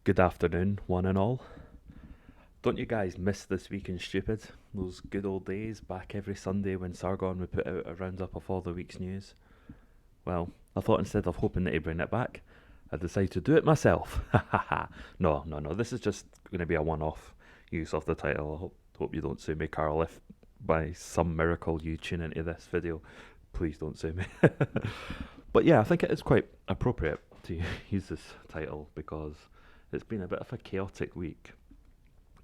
Good afternoon, one and all. Don't you guys miss this week in Stupid? Those good old days back every Sunday when Sargon would put out a roundup of all the week's news? Well, I thought instead of hoping that he'd bring it back, I decided to do it myself. Ha ha ha. No, this is just going to be a one-off use of the title. I hope you don't sue me, Carl, if by some miracle you tune into this video. Please don't sue me. But yeah, I think it is quite appropriate to use this title because it's been a bit of a chaotic week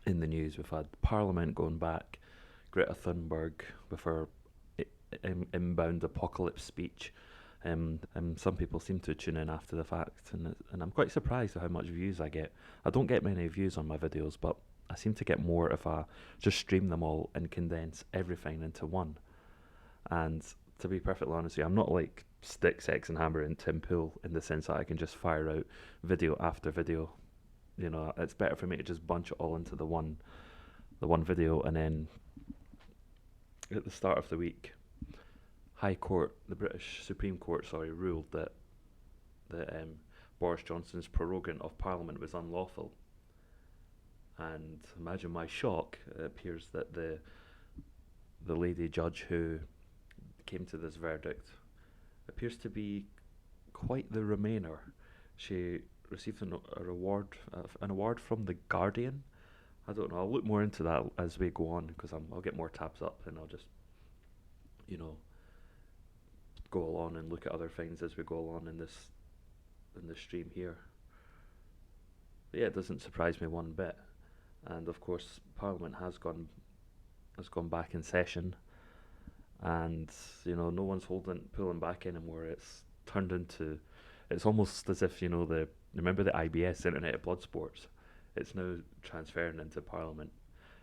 in the news. We've had Parliament going back, Greta Thunberg with her inbound apocalypse speech. Some people seem to tune in after the fact, and I'm quite surprised at how much views I get. I don't get many views on my videos, but I seem to get more if I just stream them all and condense everything into one. And to be perfectly honest with you, I'm not like Stick, Sex and Hammer and Tim Pool in the sense that I can just fire out video after video. You know, it's better for me to just bunch it all into the one video, and then at the start of the week, the British Supreme Court, ruled that Boris Johnson's prorogation of Parliament was unlawful. And imagine my shock. It appears that the lady judge who came to this verdict appears to be quite the Remainer. She received an award from The Guardian. I don't know, I'll look more into that as we go on, because I'll get more tabs up and I'll just, go along and look at other things as we go along in this stream here. But yeah, it doesn't surprise me one bit. And of course, Parliament has gone back in session, and no one's pulling back anymore. It's turned into, it's almost as if remember the IBS Internet of Blood Sports. It's now transferring into Parliament,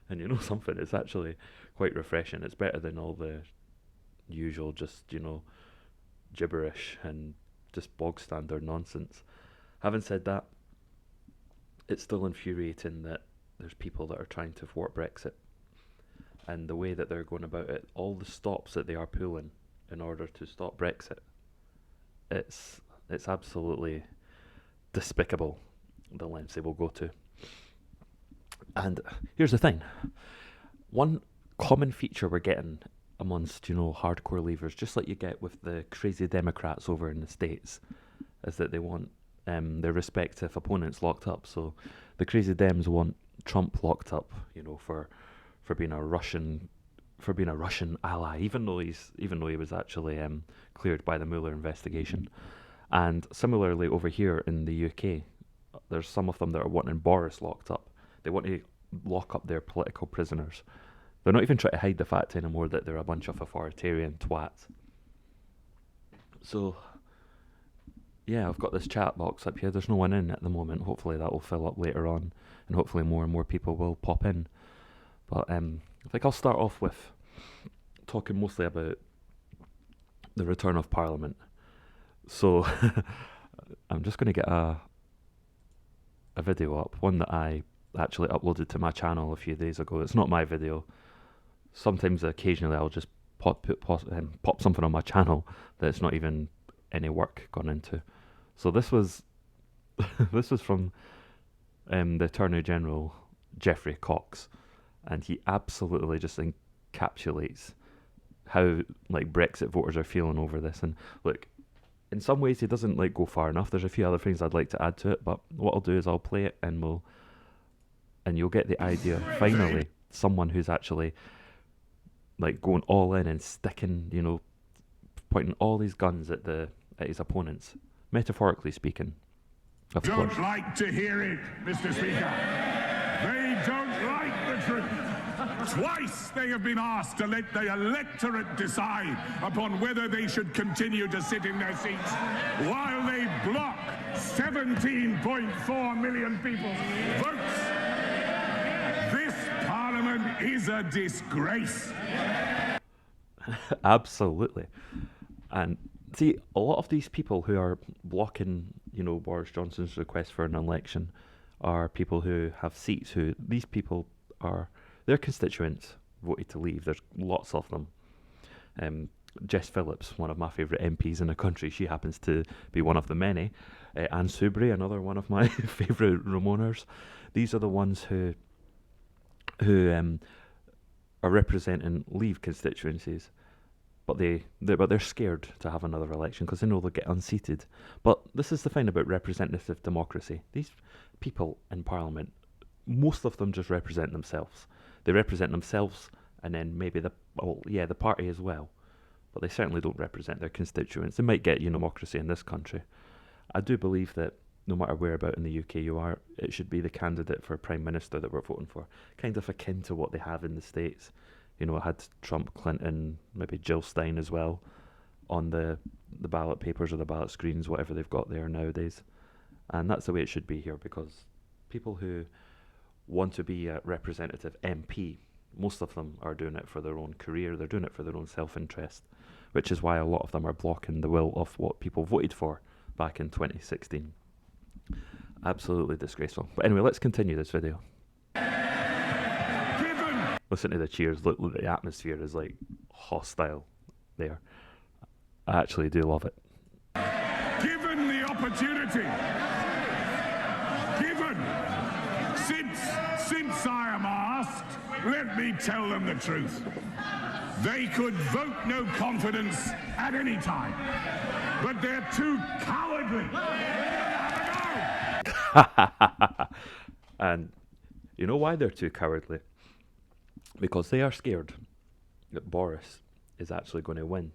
and something. It's actually quite refreshing. It's better than all the usual just gibberish and just bog standard nonsense. Having said that, it's still infuriating that there's people that are trying to thwart Brexit, and the way that they're going about it, all the stops that they are pulling in order to stop Brexit. It's absolutely despicable, the lengths they will go to. And here's the thing. One common feature we're getting amongst, hardcore leavers, just like you get with the crazy Democrats over in the States, is that they want their respective opponents locked up. So the crazy Dems want Trump locked up, for being a Russian ally, even though he was actually cleared by the Mueller investigation. And similarly over here in the UK, there's some of them that are wanting Boris locked up. They want to lock up their political prisoners. They're not even trying to hide the fact anymore that they're a bunch of authoritarian twats. So, yeah, I've got this chat box up here. There's no one in at the moment. Hopefully that will fill up later on, and hopefully more and more people will pop in. But I think I'll start off with talking mostly about the return of Parliament. So I'm just going to get a video up, one that I actually uploaded to my channel a few days ago. It's not my video. Sometimes, occasionally, I'll just pop something on my channel that's not even any work gone into. So this was from the Attorney General, Geoffrey Cox, and he absolutely just encapsulates how Brexit voters are feeling over this. And look, in some ways he doesn't go far enough. There's a few other things I'd like to add to it, but what I'll do is I'll play it and you'll get the idea. Finally, someone who's actually going all in and sticking, pointing all these guns at his opponents, metaphorically speaking. Of course. Don't like to hear it, Mr. Speaker. They don't like the truth. Twice they have been asked to let the electorate decide upon whether they should continue to sit in their seats, while they block 17.4 million people's votes. This Parliament is a disgrace. Absolutely. And see, a lot of these people who are blocking, Boris Johnson's request for an election are people who have seats, these people are, their constituents voted to leave. There's lots of them. Jess Phillips, one of my favourite MPs in the country, she happens to be one of the many. Anne Soubry, another one of my favourite Ramoners. These are the ones who are representing Leave constituencies, but they're scared to have another election because they know they'll get unseated. But this is the thing about representative democracy. These people in Parliament, most of them just represent themselves. They represent themselves and then maybe the party as well. But they certainly don't represent their constituents. They might get democracy in this country. I do believe that no matter whereabout in the UK you are, it should be the candidate for Prime Minister that we're voting for. Kind of akin to what they have in the States. I had Trump, Clinton, maybe Jill Stein as well on the ballot papers or the ballot screens, whatever they've got there nowadays. And that's the way it should be here, because people who want to be a representative MP, most of them are doing it for their own career, they're doing it for their own self-interest, which is why a lot of them are blocking the will of what people voted for back in 2016. Absolutely disgraceful. But anyway, let's continue this video. Listen to the cheers. Look, the atmosphere is like hostile there. I actually do love it. Given the opportunity, since I am asked, let me tell them the truth. They could vote no confidence at any time, but they're too cowardly. And you know why they're too cowardly? Because they are scared that Boris is actually going to win.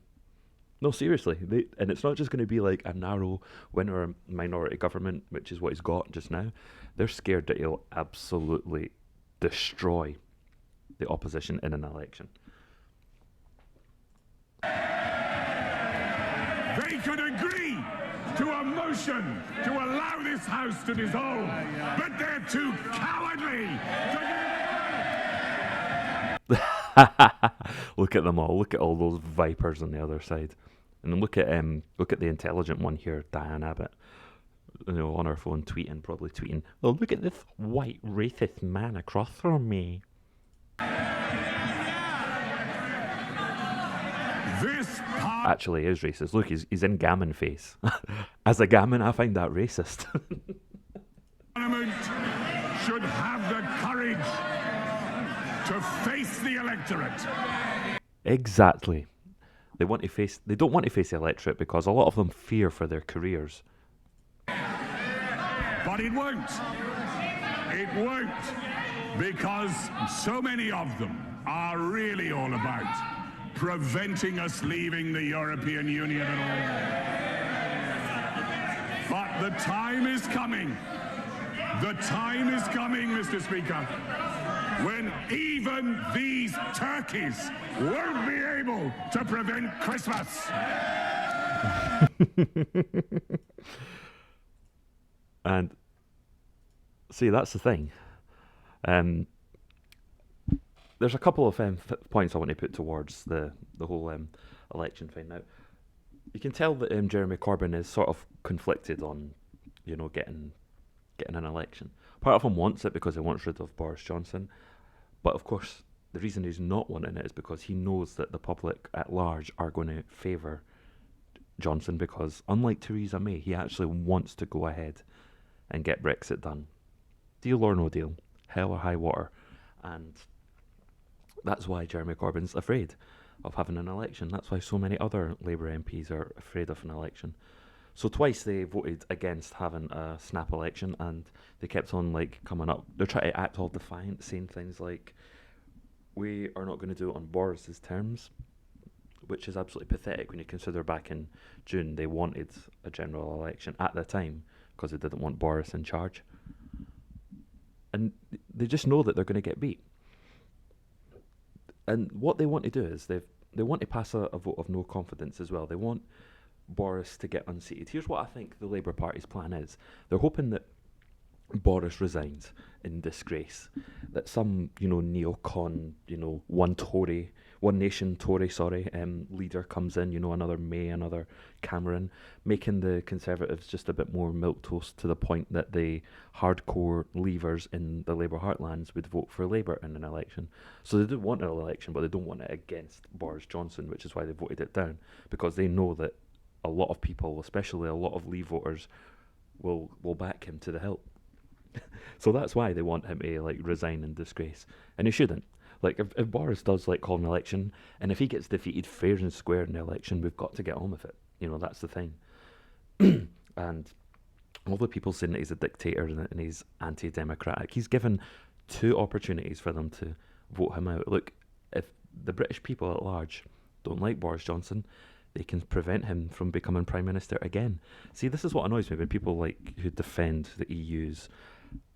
No, seriously. And it's not just going to be like a narrow win or a minority government, which is what he's got just now. They're scared that he'll absolutely destroy the opposition in an election. They could agree to a motion to allow this House to dissolve, but they're too cowardly to... Look at them all. Look at all those vipers on the other side. And then look at the intelligent one here, Diane Abbott. On her phone probably tweeting, oh, look at this white racist man across from me. Actually is racist. Look, he's in gammon face. As a gammon, I find that racist. Parliament should have the courage to face the electorate. Exactly. They don't want to face the electorate because a lot of them fear for their careers. But it won't. It won't. Because so many of them are really all about preventing us leaving the European Union at all. But the time is coming. The time is coming, Mr. Speaker, when even these turkeys won't be able to prevent Christmas. And see, that's the thing. There's a couple of points I want to put towards the whole election thing. Now, you can tell that Jeremy Corbyn is sort of conflicted on, getting an election. Part of him wants it because he wants rid of Boris Johnson, but of course the reason he's not wanting it is because he knows that the public at large are going to favour Johnson, because unlike Theresa May, he actually wants to go ahead and get Brexit done. Deal or no deal, hell or high water. And that's why Jeremy Corbyn's afraid of having an election. That's why so many other Labour MPs are afraid of an election. So twice they voted against having a snap election, and they kept on coming up. They're trying to act all defiant, saying things like, we are not going to do it on Boris's terms, which is absolutely pathetic when you consider back in June they wanted a general election at the time because they didn't want Boris in charge. And they just know that they're going to get beat. And what they want to do is they want to pass a vote of no confidence as well. They want Boris to get unseated. Here's what I think the Labour Party's plan is. They're hoping that Boris resigns in disgrace, that some neocon, one Tory One Nation Tory, leader comes in, another May, another Cameron, making the Conservatives just a bit more milquetoast to the point that the hardcore leavers in the Labour heartlands would vote for Labour in an election. So they do want an election, but they don't want it against Boris Johnson, which is why they voted it down, because they know that a lot of people, especially a lot of Leave voters, will back him to the hilt. So that's why they want him to resign in disgrace, and he shouldn't. If Boris does call an election, and if he gets defeated fair and square in the election, we've got to get on with it. That's the thing. And all the people saying that he's a dictator and he's anti-democratic, he's given 2 opportunities for them to vote him out. Look, if the British people at large don't like Boris Johnson, they can prevent him from becoming Prime Minister again. See, this is what annoys me when people who defend the EU's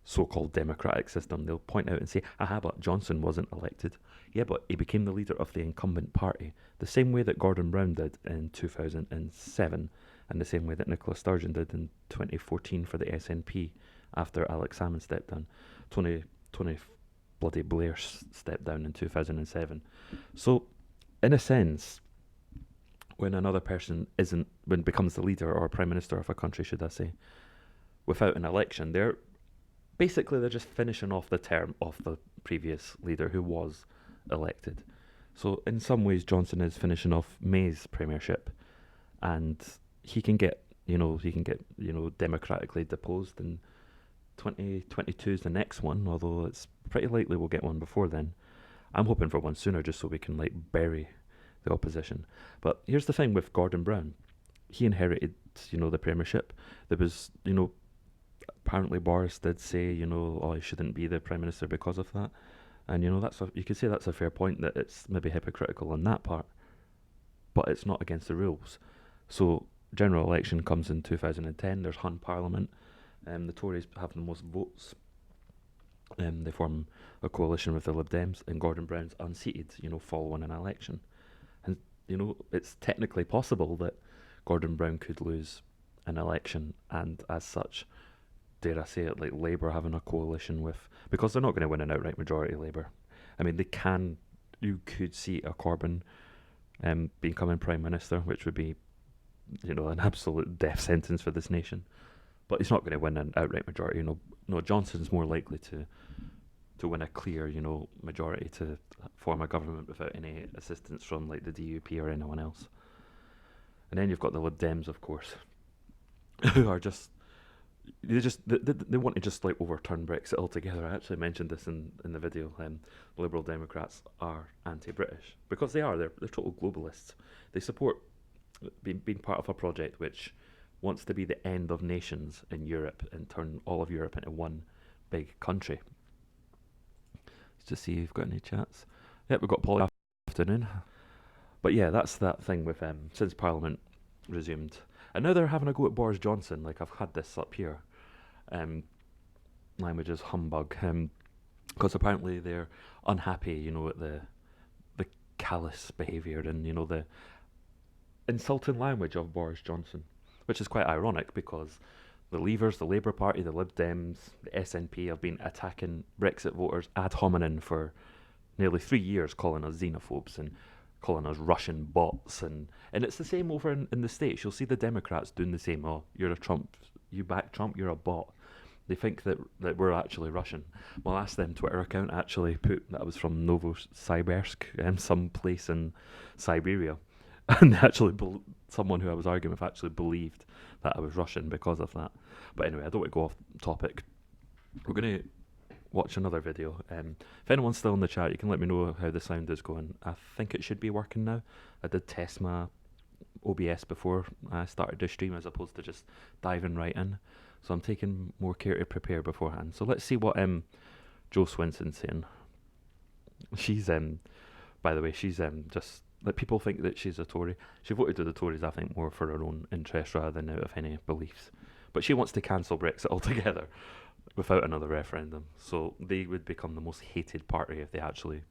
so-called democratic system, they'll point out and say, aha, but Johnson wasn't elected. Yeah, but he became the leader of the incumbent party, the same way that Gordon Brown did in 2007, and the same way that Nicola Sturgeon did in 2014 for the SNP after Alex Salmond stepped down. Tony bloody Blair stepped down in 2007. So, in a sense, when another person becomes the leader or Prime Minister of a country, should I say, without an election, they're just finishing off the term of the previous leader who was elected. So in some ways, Johnson is finishing off May's premiership, and he can get democratically deposed, and 2022 is the next one, although it's pretty likely we'll get one before then. I'm hoping for one sooner, just so we can bury the opposition. But here's the thing with Gordon Brown. He inherited, the premiership. There was, apparently Boris did say, he shouldn't be the Prime Minister because of that. And, you could say that's a fair point, that it's maybe hypocritical on that part, but it's not against the rules. So, general election comes in 2010, there's Hun Parliament, the Tories have the most votes, they form a coalition with the Lib Dems, and Gordon Brown's unseated, following an election. And, it's technically possible that Gordon Brown could lose an election, and as such, dare I say it, Labour having a coalition with, because they're not going to win an outright majority, Labour. I mean, you could see a Corbyn becoming Prime Minister, which would be, an absolute death sentence for this nation. But he's not going to win an outright majority. No, Johnson's more likely to win a clear, majority to form a government without any assistance from the DUP or anyone else. And then you've got the Lib Dems, of course, who are they want to just overturn Brexit altogether. I actually mentioned this in the video. Liberal Democrats are anti-British because they are. They're total globalists. They support being part of a project which wants to be the end of nations in Europe and turn all of Europe into one big country. Let's just see if you've got any chats. Yep, we've got Polly afternoon. But yeah, that's that thing with since Parliament resumed. And now they're having a go at Boris Johnson. I've had this up here. Language is humbug. Because apparently they're unhappy, at the callous behaviour and, the insulting language of Boris Johnson. Which is quite ironic because the Leavers, the Labour Party, the Lib Dems, the SNP have been attacking Brexit voters ad hominem for nearly 3 years, calling us xenophobes and calling us Russian bots, and it's the same over in the States. You'll see the Democrats doing the same. Oh, you're a Trump, you back Trump, you're a bot. They think that we're actually Russian. Well, ask them Twitter account actually put that I was from Novosibirsk, some place in Siberia, and actually someone who I was arguing with actually believed that I was Russian because of that. But anyway, I don't want to go off topic. We're going to watch another video. If anyone's still in the chat, you can let me know how the sound is going. I think it should be working now. I did test my OBS before I started this stream as opposed to just diving right in. So I'm taking more care to prepare beforehand. So let's see what Jo Swinson's saying. She's by the way, she's just people think that she's a Tory. She voted to the Tories, I think, more for her own interest rather than out of any beliefs. But she wants to cancel Brexit altogether without another referendum. So they would become the most hated party if they actually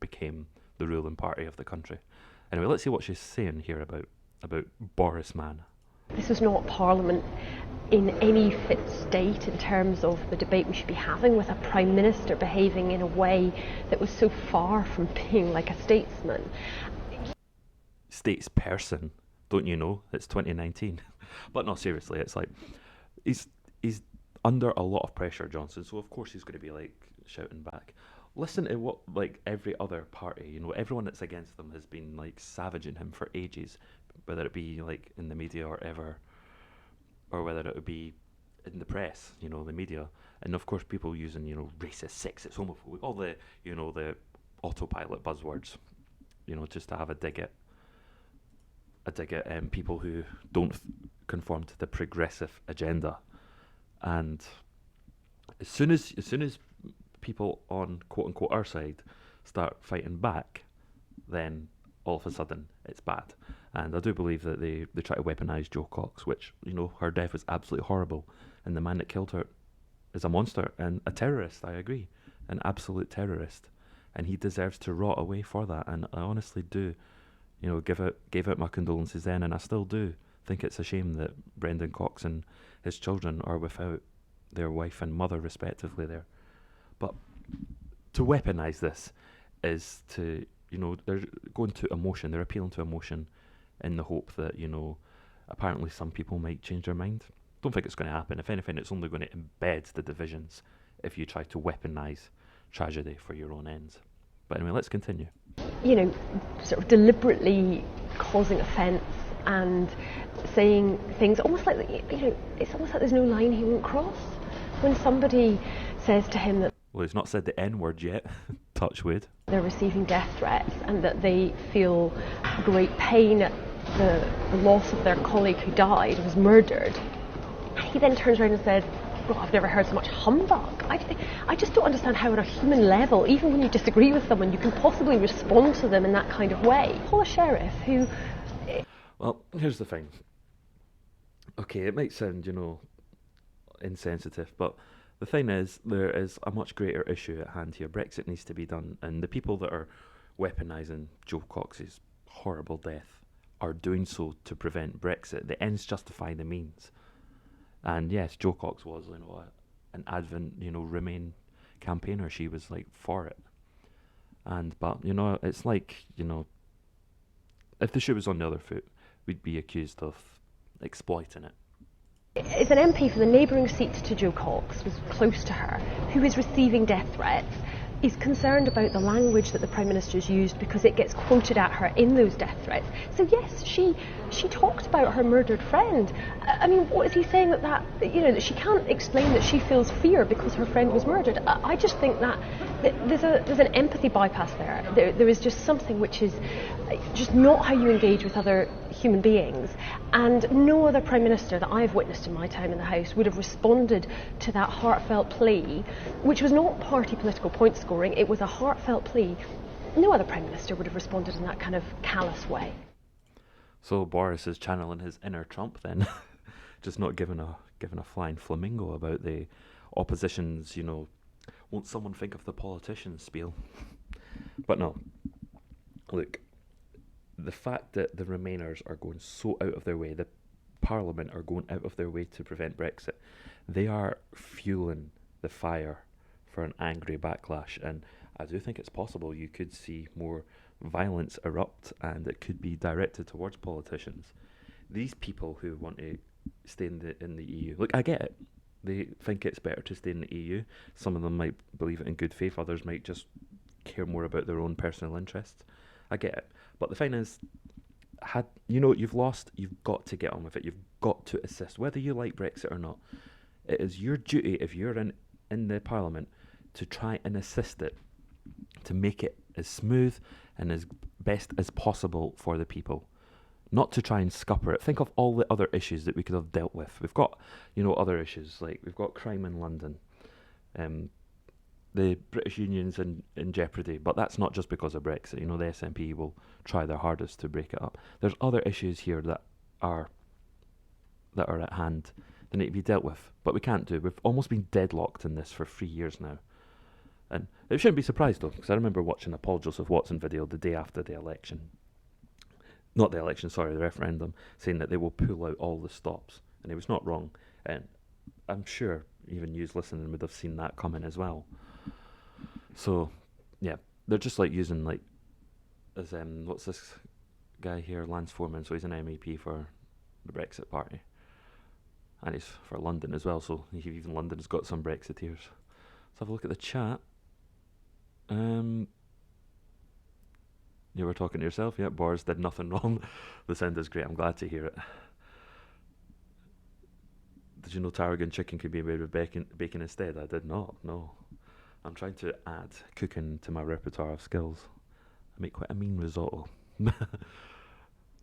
became the ruling party of the country. Anyway, let's see what she's saying here about Boris man. This was not Parliament in any fit state in terms of the debate we should be having, with a Prime Minister behaving in a way that was so far from being like a statesman. Statesperson, don't you know? It's 2019. But no, seriously, it's like he's under a lot of pressure, Johnson, so of course he's going to be like shouting back. Listen to what like every other party, you know, everyone that's against them has been like savaging him for ages, whether it be like in the media or ever, or whether it would be in the press, you know, the media, and of course people using, you know, racist, sexist, homophobic, all the, you know, the autopilot buzzwords, you know, just to have a dig at people who don't conform to the progressive agenda. And as soon as people on quote unquote our side start fighting back, then all of a sudden it's bad. And I do believe that they try to weaponise Jo Cox, which, you know, her death was absolutely horrible, and the man that killed her is a monster and a terrorist. I agree, an absolute terrorist, and he deserves to rot away for that. And I honestly do, you know, gave out my condolences then, and I still do think it's a shame that Brendan Cox and his children are without their wife and mother respectively there. But to weaponise this is to, you know, they're going to emotion, they're appealing to emotion in the hope that, you know, apparently some people might change their mind. Don't think it's going to happen. If anything, it's only going to embed the divisions if you try to weaponise tragedy for your own ends. But anyway, let's continue. You know, sort of deliberately causing offence and saying things almost like, you know, it's almost like there's no line he won't cross. When somebody says to him that, well, he's not said the N-word yet, touch wood, they're receiving death threats and that they feel great pain at the loss of their colleague who died, was murdered, he then turns around and said, well, I've never heard so much humbug. I just don't understand how on a human level, even when you disagree with someone, you can possibly respond to them in that kind of way. Call a sheriff who... Well, here's the thing. Okay, it might sound, you know, insensitive, but the thing is, there is a much greater issue at hand here. Brexit needs to be done, and the people that are weaponising Jo Cox's horrible death are doing so to prevent Brexit. The ends justify the means. And yes, Jo Cox was, you know, an advent, you know, Remain campaigner. She was like for it. But you know, it's like, you know, if the shoe was on the other foot, we'd be accused of exploiting it. It's an MP for the neighbouring seat to Jo Cox, was close to her, who is receiving death threats, is concerned about the language that the Prime Minister's used because it gets quoted at her in those death threats. So yes, she talked about her murdered friend. I mean, what is he saying that you know, that she can't explain that she feels fear because her friend was murdered? I just think that there's an empathy bypass there. There is just something which is just not how you engage with other human beings, and no other Prime Minister that I've witnessed in my time in the House would have responded to that heartfelt plea, which was not party political point scoring, it was a heartfelt plea. No other Prime Minister would have responded in that kind of callous way. So Boris is channeling his inner Trump then, just not giving a flying flamingo about the opposition's, you know, won't someone think of the politicians spiel. But no, look, the fact that the Remainers are going so out of their way, the Parliament are going out of their way to prevent Brexit, they are fueling the fire for an angry backlash, and I do think it's possible you could see more violence erupt, and it could be directed towards politicians. These people who want to stay in the EU, look, I get it. They think it's better to stay in the EU. Some of them might believe it in good faith. Others might just care more about their own personal interests. I get it. But the thing is, you know, you've lost, you've got to get on with it. You've got to assist. Whether you like Brexit or not, it is your duty, if you're in the Parliament, to try and assist it, to make it as smooth and as best as possible for the people. Not to try and scupper it. Think of all the other issues that we could have dealt with. We've got, you know, other issues, like we've got crime in London. The British Union's in jeopardy, but that's not just because of Brexit. You know, the SNP will try their hardest to break it up. There's other issues here that are at hand that need to be dealt with, but we can't do. We've almost been deadlocked in this for 3 years now. And it shouldn't be surprised though, because I remember watching a Paul Joseph Watson video the day after the election. not the election, sorry, the referendum, saying that they will pull out all the stops. And he was not wrong. And I'm sure even you listening would have seen that coming as well. So, yeah, they're just like using like, as what's this guy here, Lance Foreman, so he's an MEP for the Brexit party. And he's for London as well, so even London's got some Brexiteers. Let's have a look at the chat. You were talking to yourself, yeah, Boris did nothing wrong. The sound is great, I'm glad to hear it. Did you know tarragon chicken could be made with bacon instead? I did not, no. I'm trying to add cooking to my repertoire of skills. I make quite a mean risotto.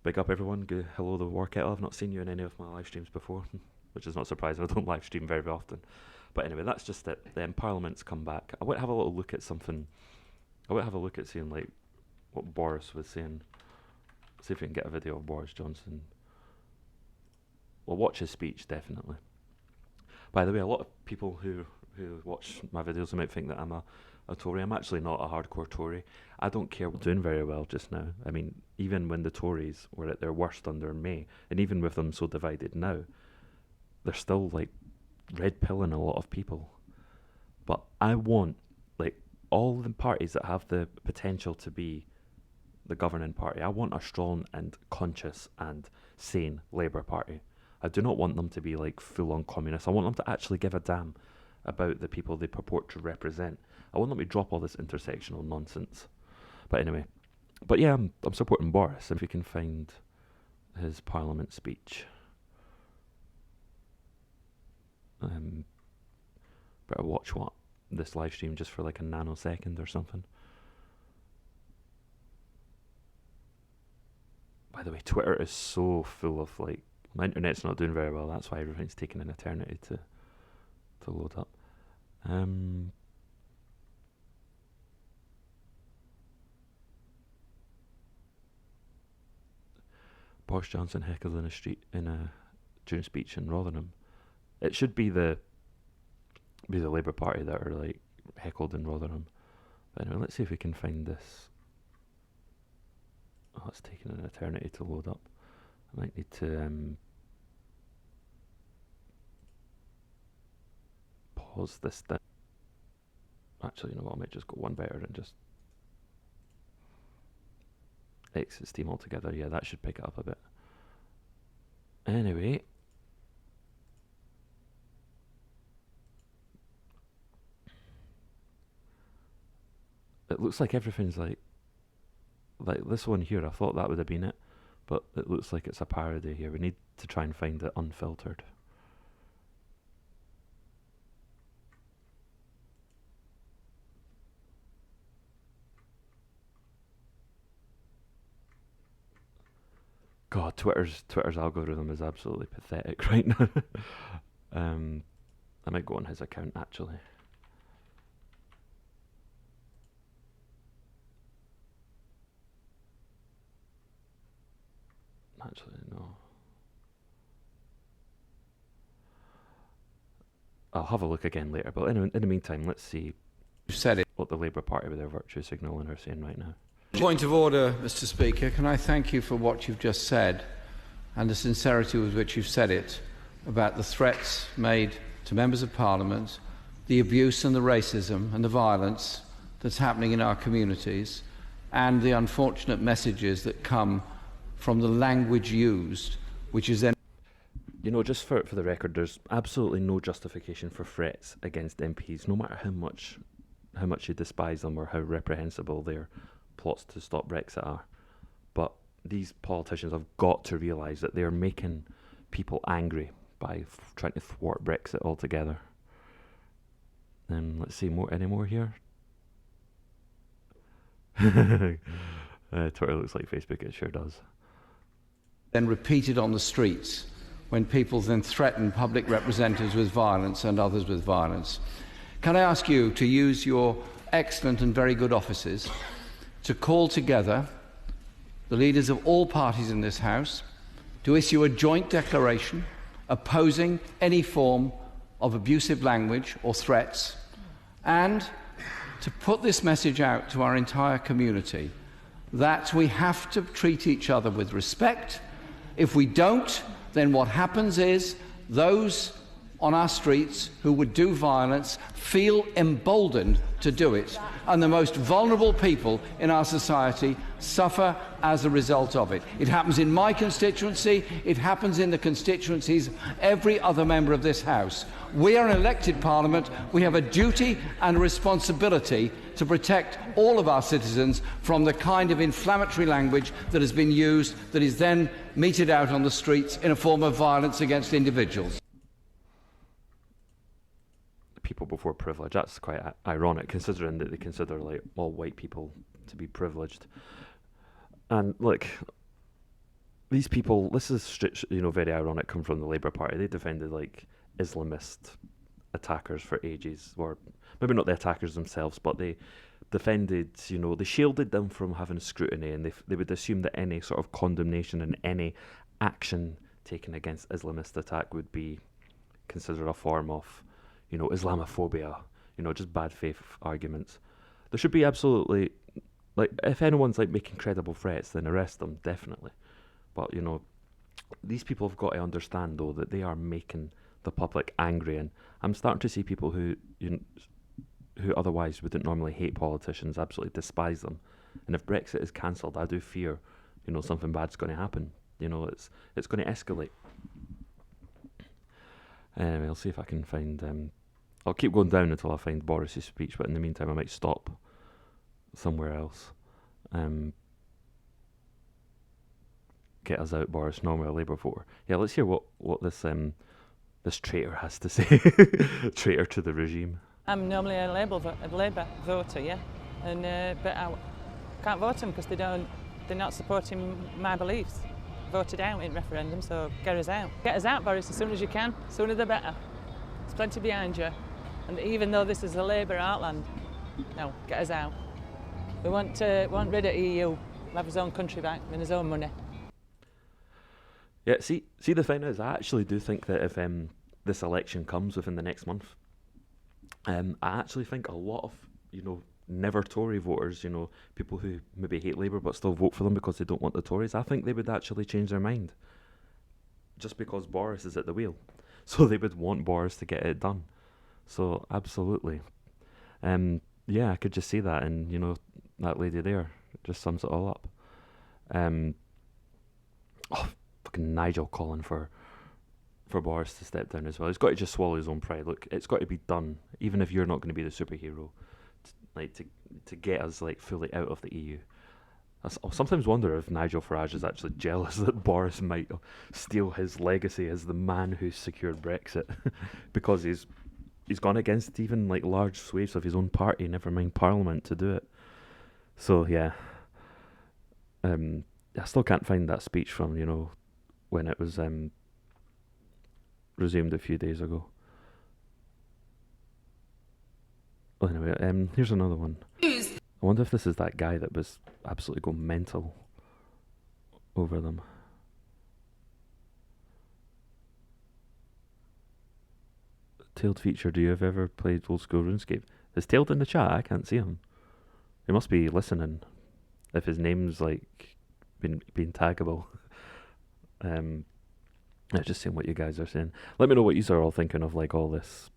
Big up everyone, hello the War Kettle. I've not seen you in any of my live streams before, which is not surprising, I don't live stream very often. But anyway, that's just it. Then Parliament's come back. I want to have a little look at something. I want to have a look at seeing like what Boris was saying. See if we can get a video of Boris Johnson. We'll watch his speech, definitely. By the way, a lot of people who watch my videos might think that I'm a Tory. I'm actually not a hardcore Tory. I don't care. We're doing very well just now. I mean, even when the Tories were at their worst under May, and even with them so divided now, they're still like red pilling a lot of people. But I want like all the parties that have the potential to be the governing party. I want a strong and conscious and sane Labour Party. I do not want them to be like full-on communists. I want them to actually give a damn about the people they purport to represent. I want them to drop all this intersectional nonsense. But anyway, but yeah, I'm supporting Boris. If we can find his Parliament speech. Better watch this live stream just for like a nanosecond or something. By the way, Twitter is so full of like, my internet's not doing very well, that's why everything's taking an eternity to load up. Boris Johnson heckled in a street during speech in Rotherham. It should be the Labour Party that are like heckled in Rotherham. But anyway, let's see if we can find this. Oh, it's taking an eternity to load up. I might need to pause this thing. Actually, you know what, I might just go one better and just exit Steam altogether. Yeah, that should pick it up a bit. Anyway. It looks like everything's like this one here, I thought that would have been it, but it looks like it's a parody here. We need to try and find it unfiltered. God, Twitter's algorithm is absolutely pathetic right now. I might go on his account actually. Actually, no. I'll have a look again later, but in the meantime, let's see what the Labour Party with their virtue signalling are saying right now. Point of order, Mr. Speaker. Can I thank you for what you've just said and the sincerity with which you've said it about the threats made to members of Parliament, the abuse and the racism and the violence that's happening in our communities, and the unfortunate messages that come from the language used, which is then... You know, just for the record, there's absolutely no justification for threats against MPs, no matter how much you despise them or how reprehensible their plots to stop Brexit are. But these politicians have got to realise that they're making people angry by trying to thwart Brexit altogether. Let's see, any more here? Twitter looks like Facebook, it sure does. Then repeated on the streets when people then threaten public representatives with violence and others with violence. Can I ask you to use your excellent and very good offices to call together the leaders of all parties in this House to issue a joint declaration opposing any form of abusive language or threats, and to put this message out to our entire community that we have to treat each other with respect. If we don't, then what happens is those on our streets who would do violence feel emboldened to do it, and the most vulnerable people in our society suffer as a result of it. It happens in my constituency, it happens in the constituencies of every other member of this House. We are an elected Parliament, we have a duty and a responsibility to protect all of our citizens from the kind of inflammatory language that has been used, that is then meted out on the streets in a form of violence against individuals. People before privilege. That's quite ironic, considering that they consider like all white people to be privileged. And look, these people. This is very ironic. Come from the Labour Party. They defended like Islamist attackers for ages, or maybe not the attackers themselves, but they defended. They shielded them from having scrutiny, and they would assume that any sort of condemnation and any action taken against Islamist attack would be considered a form of Islamophobia, just bad faith arguments. There should be absolutely, if anyone's making credible threats, then arrest them, definitely. But, these people have got to understand, though, that they are making the public angry, and I'm starting to see people who otherwise wouldn't normally hate politicians absolutely despise them. And if Brexit is cancelled, I do fear, something bad's going to happen. It's going to escalate. Anyway, I'll see if I can find... I'll keep going down until I find Boris's speech, but in the meantime I might stop somewhere else. Get us out, Boris, normally a Labour voter. Yeah, let's hear what this traitor has to say. Traitor to the regime. I'm normally a Labour voter, yeah, but I can't vote them because they're not supporting my beliefs. Voted out in referendum, so get us out. Get us out, Boris, as soon as you can. Sooner the better. There's plenty behind you. And even though this is a Labour heartland, no, get us out. We want rid of EU. We'll have his own country back and his own money. Yeah, see, the thing is, I actually do think that if this election comes within the next month, I actually think a lot of, never Tory voters, people who maybe hate Labour but still vote for them because they don't want the Tories, I think they would actually change their mind. Just because Boris is at the wheel. So they would want Boris to get it done. So, absolutely. Yeah, I could just see that, and, that lady there just sums it all up. Fucking Nigel calling for Boris to step down as well. He's got to just swallow his own pride. Look, it's got to be done, even if you're not going to be the superhero, to get us, fully out of the EU. I sometimes wonder if Nigel Farage is actually jealous that Boris might steal his legacy as the man who secured Brexit, because he's gone against even large swathes of his own party, never mind Parliament, to do it. So yeah, I still can't find that speech from when it was resumed a few days ago. Well, anyway, here's another one. I wonder if this is that guy that was absolutely going mental over them. Tailed feature, do you have ever played old school RuneScape? Is Tailed in the chat? I can't see him. He must be listening if his name's been taggable. I'm just seeing what you guys are saying. Let me know what you are all thinking of all this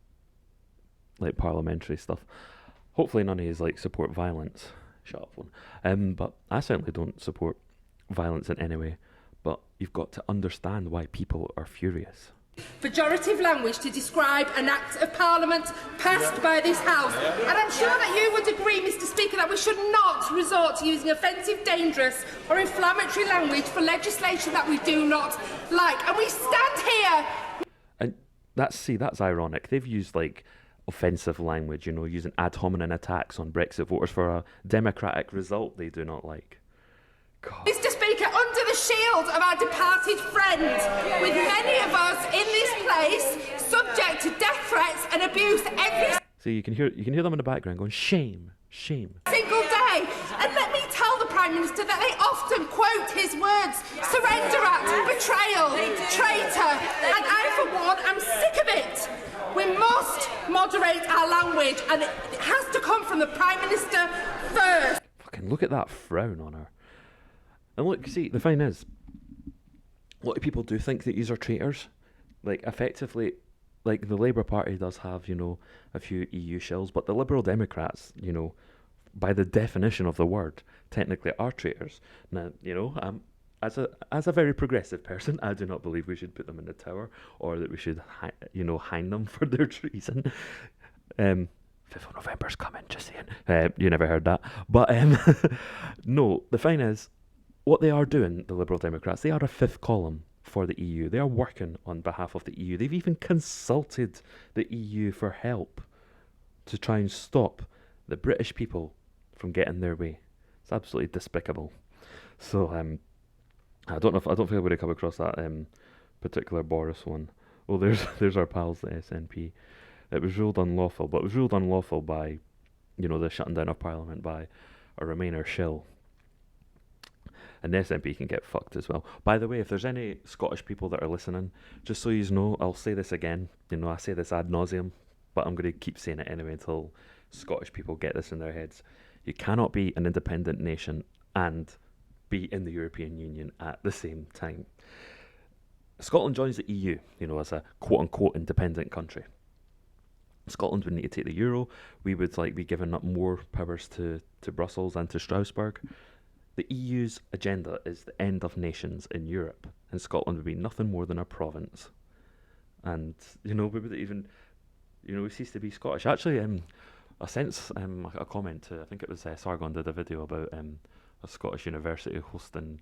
parliamentary stuff. Hopefully none of you support violence. Shut up, phone. But I certainly don't support violence in any way. But you've got to understand why people are furious. Pejorative language to describe an act of Parliament passed by this House. And I'm sure that you would agree, Mr Speaker, that we should not resort to using offensive, dangerous or inflammatory language for legislation that we do not like. And we stand here... And that's ironic. They've used, offensive language, using ad hominem attacks on Brexit voters for a democratic result they do not like. God. Mr Speaker, under the shield of our departed friend, with many of us in this place subject to death threats and abuse every See, you can hear them in the background going, shame, shame. single day. And let me tell the Prime Minister that they often quote his words, surrender act, betrayal, traitor, and I for one am sick of it. We must moderate our language, and it has to come from the Prime Minister first. Fucking look at that frown on her. And look, see, the thing is, a lot of people do think that these are traitors. Like, effectively, like, the Labour Party does have, a few EU shills, but the Liberal Democrats, by the definition of the word, technically are traitors. Now, as a very progressive person, I do not believe we should put them in the tower or that we should, hang them for their treason. 5th of November's coming, just saying. You never heard that. But, no, the thing is, what they are doing, the Liberal Democrats, they are a fifth column for the EU. They are working on behalf of the EU. They've even consulted the EU for help to try and stop the British people from getting their way. It's absolutely despicable. So, I don't think I would have come across that particular Boris one. Well, there's our pals, the SNP. It was ruled unlawful, but it was ruled unlawful by, the shutting down of Parliament by a Remainer shill. And the SNP can get fucked as well. By the way, if there's any Scottish people that are listening, just so you know, I'll say this again. I say this ad nauseum, but I'm going to keep saying it anyway until Scottish people get this in their heads. You cannot be an independent nation and be in the European Union at the same time. Scotland joins the EU, as a quote-unquote independent country. Scotland would need to take the euro. We would be giving up more powers to Brussels and to Strasbourg. The EU's agenda is the end of nations in Europe, and Scotland would be nothing more than a province. And, we would even, we cease to be Scottish. Actually, I sent a comment to, I think it was Sargon did a video about a Scottish university hosting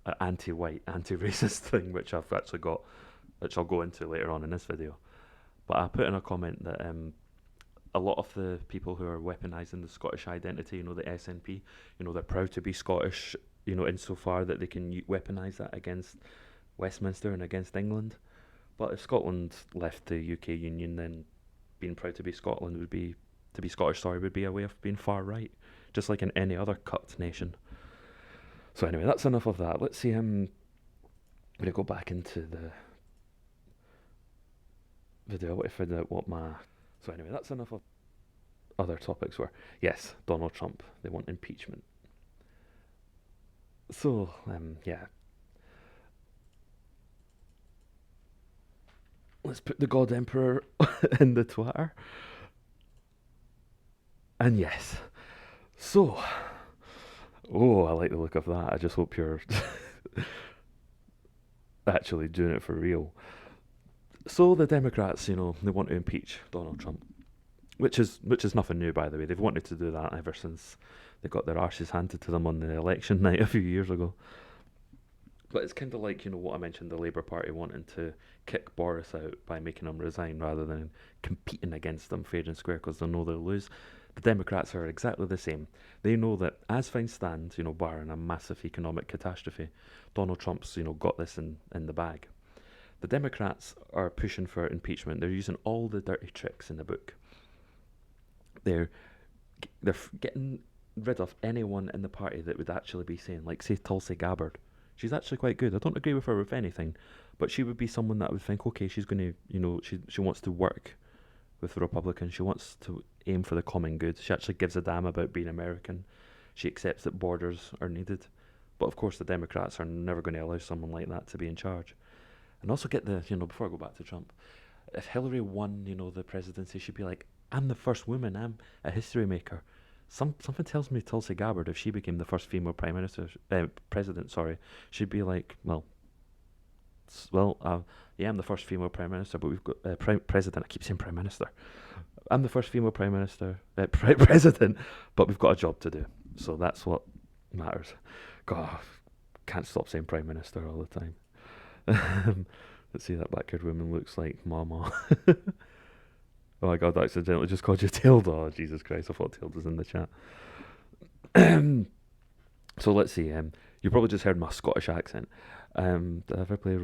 an anti-white, anti-racist thing, which I've actually got, which I'll go into later on in this video. But I put in a comment that a lot of the people who are weaponising the Scottish identity, the SNP, they're proud to be Scottish, insofar that they can weaponise that against Westminster and against England. But if Scotland left the UK Union, then being proud to be Scotland would be, to be Scottish, would be a way of being far right, just like in any other cucked nation. So anyway, that's enough of that. Let's see, I'm going to go back into the video. I want to find out what my... So anyway, that's enough of other topics where, yes, Donald Trump, they want impeachment. So, yeah. Let's put the God Emperor in the Twitter. And yes. So, I like the look of that. I just hope you're actually doing it for real. So the Democrats, they want to impeach Donald Trump, which is nothing new, by the way. They've wanted to do that ever since they got their arses handed to them on the election night a few years ago. But it's kind of like, what I mentioned, the Labour Party wanting to kick Boris out by making him resign rather than competing against them fair and square because they know they'll lose. The Democrats are exactly the same. They know that as things stand, barring a massive economic catastrophe, Donald Trump's, got this in the bag. The Democrats are pushing for impeachment. They're using all the dirty tricks in the book. They're getting rid of anyone in the party that would actually be saying, like, say, Tulsi Gabbard. She's actually quite good. I don't agree with her with anything, but she would be someone that I would think, okay, she's going to, she wants to work with the Republicans. She wants to aim for the common good. She actually gives a damn about being American. She accepts that borders are needed. But of course, the Democrats are never going to allow someone like that to be in charge. And also get the, before I go back to Trump, if Hillary won, the presidency, she'd be like, I'm the first woman, I'm a history maker. Something tells me Tulsi Gabbard, if she became the first female president, she'd be like, yeah, I'm the first female prime minister, but we've got president. I keep saying prime minister. I'm the first female prime minister, president, but we've got a job to do. So that's what matters. God, can't stop saying prime minister all the time. Let's see, that black-haired woman looks like Mama. Oh my God, I accidentally just called you Tilda. Oh, Jesus Christ, I thought Tilda's in the chat. So let's see, you probably just heard my Scottish accent. Did I ever play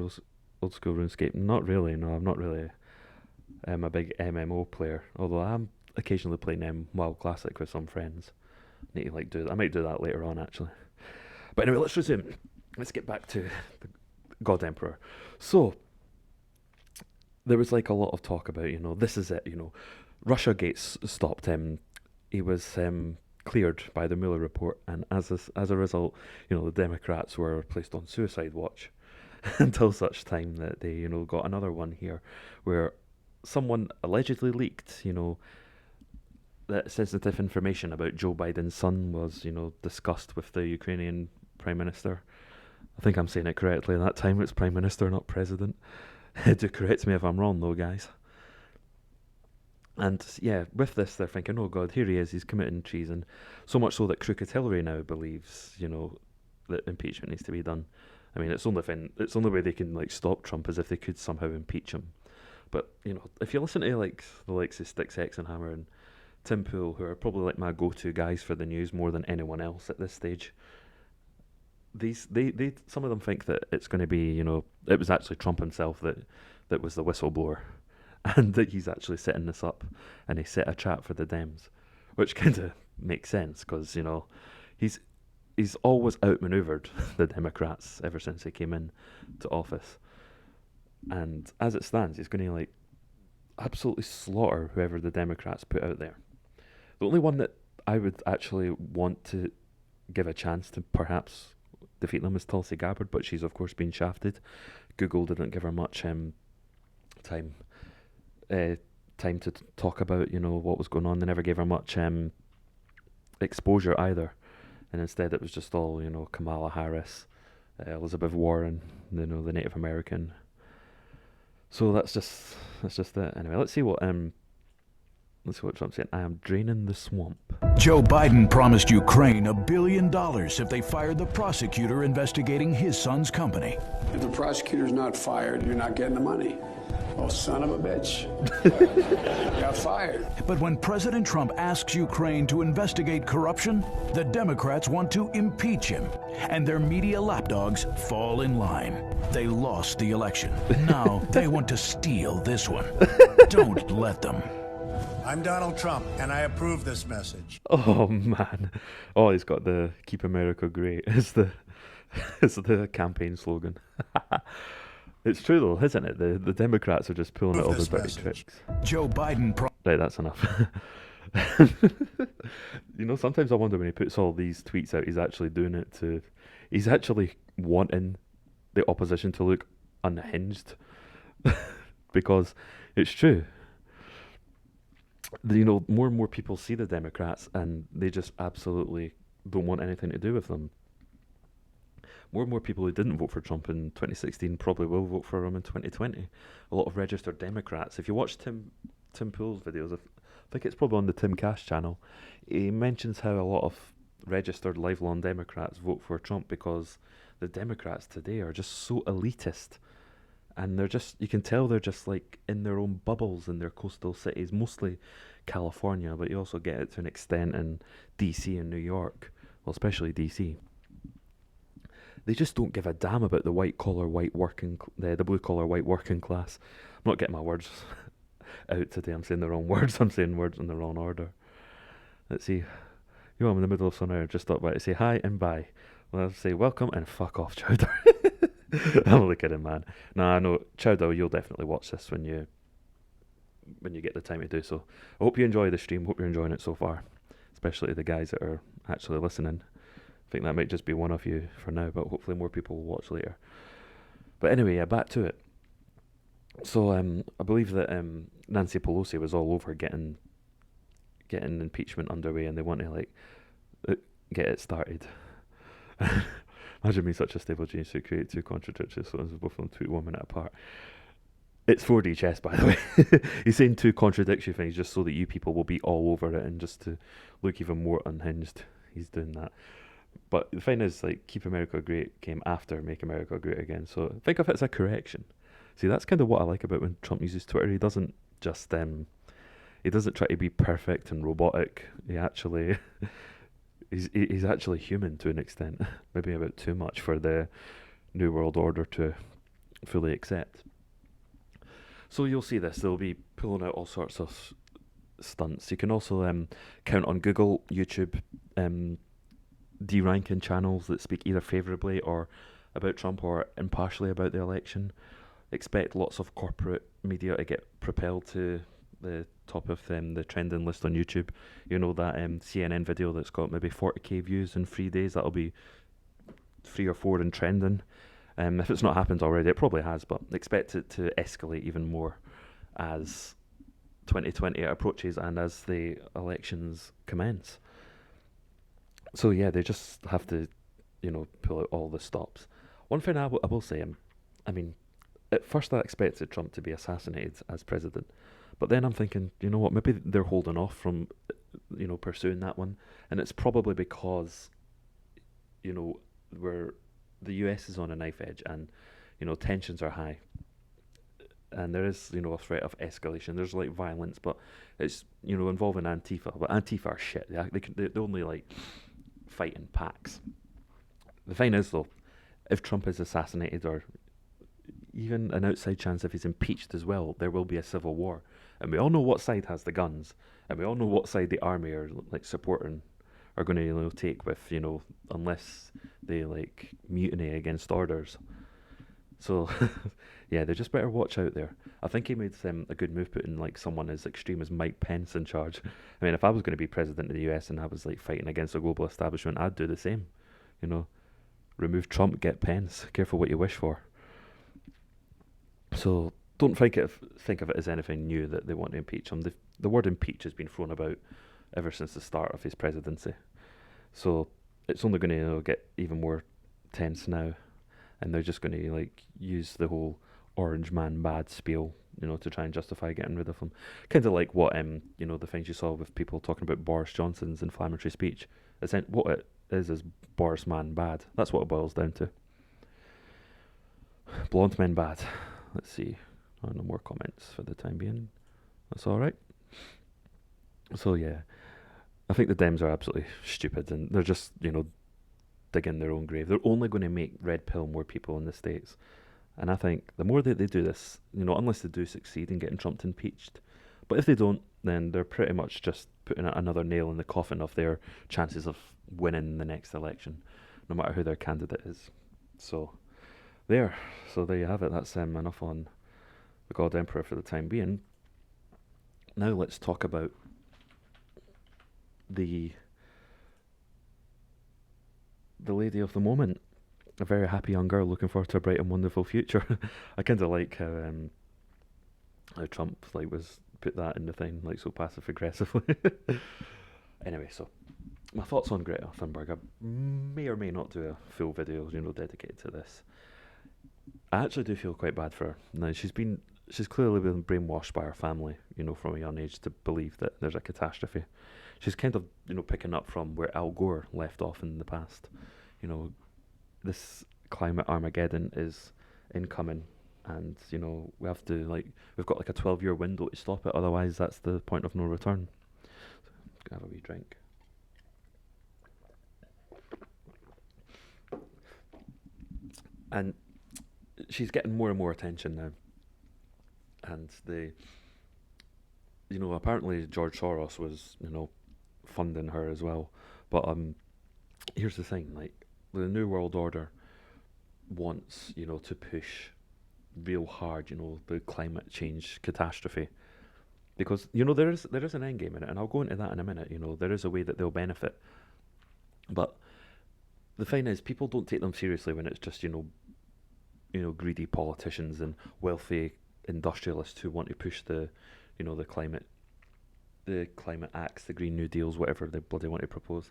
old school RuneScape? Not really, no, I'm not really a big MMO player, although I am occasionally playing WoW Classic with some friends. Need to do that. I might do that later on, actually. But anyway, let's resume. Let's get back to the God Emperor. So, there was a lot of talk about, this is it, Russiagate stopped him. He was cleared by the Mueller report, and as a result, the Democrats were placed on suicide watch until such time that they, got another one here, where someone allegedly leaked, that sensitive information about Joe Biden's son was, discussed with the Ukrainian Prime Minister. I think I'm saying it correctly. That time it's Prime Minister, not President. Do correct me if I'm wrong, though, guys. And yeah, with this, they're thinking, oh God, here he is, he's committing treason. So much so that Crooked Hillary now believes, that impeachment needs to be done. I mean, it's the only way they can stop Trump is if they could somehow impeach him. But if you listen to the likes of Sticks Hexenhammer and Tim Pool, who are probably my go-to guys for the news more than anyone else at this stage, they some of them think that it's going to be, it was actually Trump himself that was the whistleblower. And that he's actually setting this up, and he set a trap for the Dems, which kind of makes sense because he's always outmaneuvered the Democrats ever since he came in to office, and as it stands, he's going to absolutely slaughter whoever the Democrats put out there. The only one that I would actually want to give a chance to perhaps defeat them is Tulsi Gabbard, but she's of course been shafted. Google didn't give her much time to talk about, what was going on. They never gave her much exposure either, and instead it was just all, Kamala Harris, Elizabeth Warren, the Native American. So that's just it. Anyway, let's see what Trump's saying. I am draining the swamp. Joe Biden promised Ukraine $1 billion if they fired the prosecutor investigating his son's company. If the prosecutor's not fired, you're not getting the money. Oh, son of a bitch. Got fired. But when President Trump asks Ukraine to investigate corruption, the Democrats want to impeach him, and their media lapdogs fall in line. They lost the election. Now they want to steal this one. Don't let them. I'm Donald Trump, and I approve this message. Oh, man. Oh, he's got the Keep America Great as the campaign slogan. It's true, though, isn't it? The Democrats are just pulling out all the dirty tricks. Joe Biden... Right, that's enough. Sometimes I wonder when he puts all these tweets out, he's actually doing it to... He's actually wanting the opposition to look unhinged. Because it's true. More and more people see the Democrats and they just absolutely don't want anything to do with them. More and more people who didn't vote for Trump in 2016 probably will vote for him in 2020. A lot of registered Democrats. If you watch Tim Pool's videos, I think it's probably on the Tim Cash channel, he mentions how a lot of registered lifelong Democrats vote for Trump because the Democrats today are just so elitist. And you can tell they're just in their own bubbles in their coastal cities, mostly California, but you also get it to an extent in DC and New York, well, especially DC. They just don't give a damn about the the blue collar white working class. I'm not getting my words out today. I'm saying the wrong words. I'm saying words in the wrong order. Let's see. I'm in the middle of somewhere. Just thought about to say hi and bye. Well, I'll say welcome and fuck off, Chowder. I'm only kidding, man. Nah, no, Chowder, you'll definitely watch this when you get the time to do so. I hope you enjoy the stream. Hope you're enjoying it so far, especially the guys that are actually listening. I think that might just be one of you for now, but hopefully more people will watch later. But anyway, back to it. So I believe that Nancy Pelosi was all over getting impeachment underway, and they want to get it started. Imagine me such a stable genius to create two contradictory songs with both of them tweet 1 minute apart. It's 4D chess, by the way. He's saying two contradictory things just so that you people will be all over it and just to look even more unhinged. He's doing that. But the thing is, Keep America Great came after Make America Great Again. So think of it as a correction. See, that's kind of what I like about when Trump uses Twitter. He doesn't just he doesn't try to be perfect and robotic. He actually he's actually human to an extent. Maybe a bit too much for the New World Order to fully accept. So you'll see this. They'll be pulling out all sorts of stunts. You can also count on Google, YouTube, de-ranking channels that speak either favourably or about Trump or impartially about the election. Expect lots of corporate media to get propelled to the top of the trending list on YouTube. You know that CNN video that's got maybe 40k views in 3 days. That'll be 3 or 4 in trending. If it's not happened already, it probably has, but expect it to escalate even more as 2020 approaches and as the elections commence. So yeah, they just have to, pull out all the stops. One thing I will say, I mean, at first I expected Trump to be assassinated as president, but then I'm thinking, you know what, maybe they're holding off from, pursuing that one, and it's probably because, where the US is on a knife edge and, tensions are high. And there is, a threat of escalation. There's like violence, but it's, involving Antifa. But Antifa are shit. They only like fight in packs. The thing is, though, if Trump is assassinated, or even an outside chance if he's impeached as well, there will be a civil war. And we all know what side has the guns, and we all know what side the army are like supporting, are going to take with, unless they like mutiny against orders. So, yeah, they just better watch out there. I think he made a good move putting like someone as extreme as Mike Pence in charge. I mean, if I was going to be president of the US and I was like fighting against the global establishment, I'd do the same. Remove Trump, get Pence. Careful what you wish for. So don't think of it as anything new that they want to impeach him. The word impeach has been thrown about ever since the start of his presidency. So it's only going to get even more tense now. And they're just going to use the whole orange man bad spiel, to try and justify getting rid of him. Kind of like what the things you saw with people talking about Boris Johnson's inflammatory speech. What it is Boris man bad. That's what it boils down to. Blonde men bad. Let's see. No more comments for the time being. That's all right. So yeah, I think the Dems are absolutely stupid, and they're just digging their own grave. They're only going to make red pill more people in the States. And I think the more that they do this, unless they do succeed in getting Trump impeached, but if they don't, then they're pretty much just putting another nail in the coffin of their chances of winning the next election, no matter who their candidate is. So there you have it. That's enough on the God Emperor for the time being. Now let's talk about the lady of the moment, a very happy young girl looking forward to a bright and wonderful future. I kind of like how Trump was put that in the thing so passive aggressively. Anyway, so my thoughts on Greta Thunberg. I may or may not do a full video, dedicated to this. I actually do feel quite bad for her. Now she's clearly been brainwashed by her family, from a young age to believe that there's a catastrophe. She's kind of, picking up from where Al Gore left off in the past. This climate Armageddon is incoming, and, we have to, we've got a 12-year window to stop it, otherwise that's the point of no return. So, have a wee drink. And she's getting more and more attention now. And apparently George Soros was, funding her as well. But here's the thing, the New World Order wants, to push real hard, the climate change catastrophe. Because, there is an end game in it, and I'll go into that in a minute. There is a way that they'll benefit. But the thing is, people don't take them seriously when it's just, greedy politicians and wealthy industrialists who want to push the climate acts, the Green New Deals, whatever they bloody want to propose.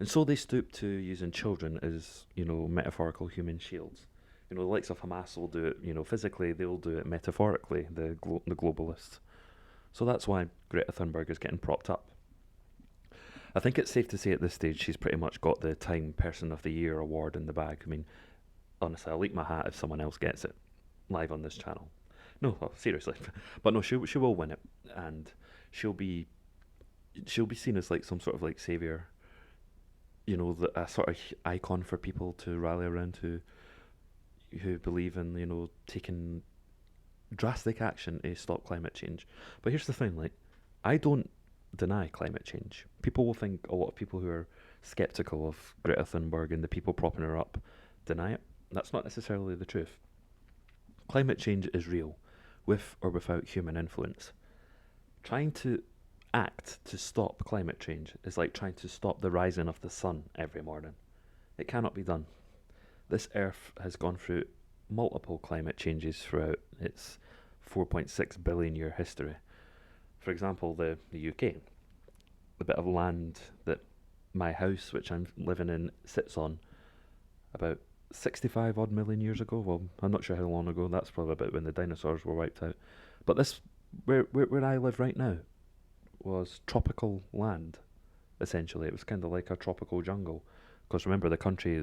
And so they stoop to using children as, metaphorical human shields. The likes of Hamas will do it, physically, they'll do it metaphorically, the globalists. So that's why Greta Thunberg is getting propped up. I think it's safe to say at this stage she's pretty much got the Time Person of the Year award in the bag. I mean, honestly, I'll eat my hat if someone else gets it live on this channel. No, well, seriously. But no, she will win it, and she'll be seen as some sort of savior, a sort of icon for people to rally around who believe in, taking drastic action to stop climate change. But here's the thing, I don't deny climate change. People will think a lot of people who are skeptical of Greta Thunberg and the people propping her up deny it. That's not necessarily the truth. Climate change is real, with or without human influence. trying to act to stop climate change is like trying to stop the rising of the sun every morning. It cannot be done. This Earth has gone through multiple climate changes throughout its 4.6 billion year history. For example, the UK, the bit of land that my house, which I'm living in, sits on, about 65 odd million years ago. Well, I'm not sure how long ago. That's probably about when the dinosaurs were wiped out. But this, where I live right now, was tropical land. Essentially, it was kind of like a tropical jungle. Because remember, the country,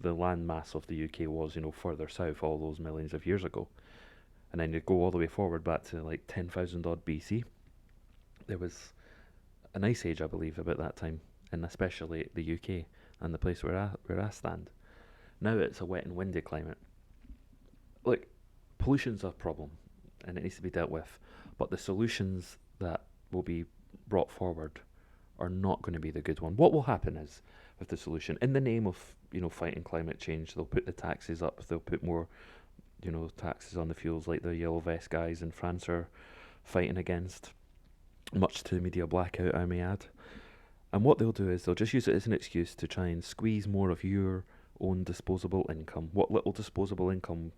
the land mass of the UK was, further south all those millions of years ago. And then you go all the way forward back to like 10,000 odd BC. There was an ice age, I believe, about that time, and especially the UK and the place where I stand. Now it's a wet and windy climate. Look, pollution's a problem, and it needs to be dealt with. But the solutions that will be brought forward are not going to be the good one. What will happen is, with the solution, in the name of fighting climate change, they'll put the taxes up. They'll put more taxes on the fuels, like the yellow vest guys in France are fighting against, much to media blackout, I may add. And what they'll do is they'll just use it as an excuse to try and squeeze more of your own disposable income, what little disposable income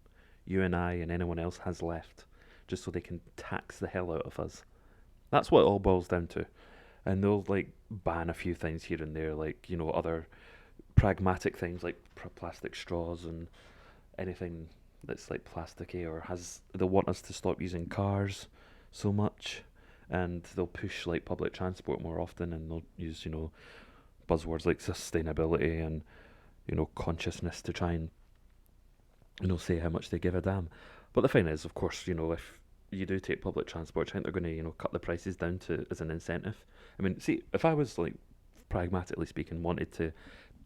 you and I and anyone else has left, just so they can tax the hell out of us. That's what it all boils down to. And they'll ban a few things here and there, other pragmatic things like plastic straws and anything that's plasticky, or they'll want us to stop using cars so much, and they'll push public transport more often, and they'll use buzzwords like sustainability and consciousness to try and say how much they give a damn. But the thing is, of course, if you do take public transport, I think they're going to cut the prices down as an incentive. I mean, see, if I was pragmatically speaking, wanted to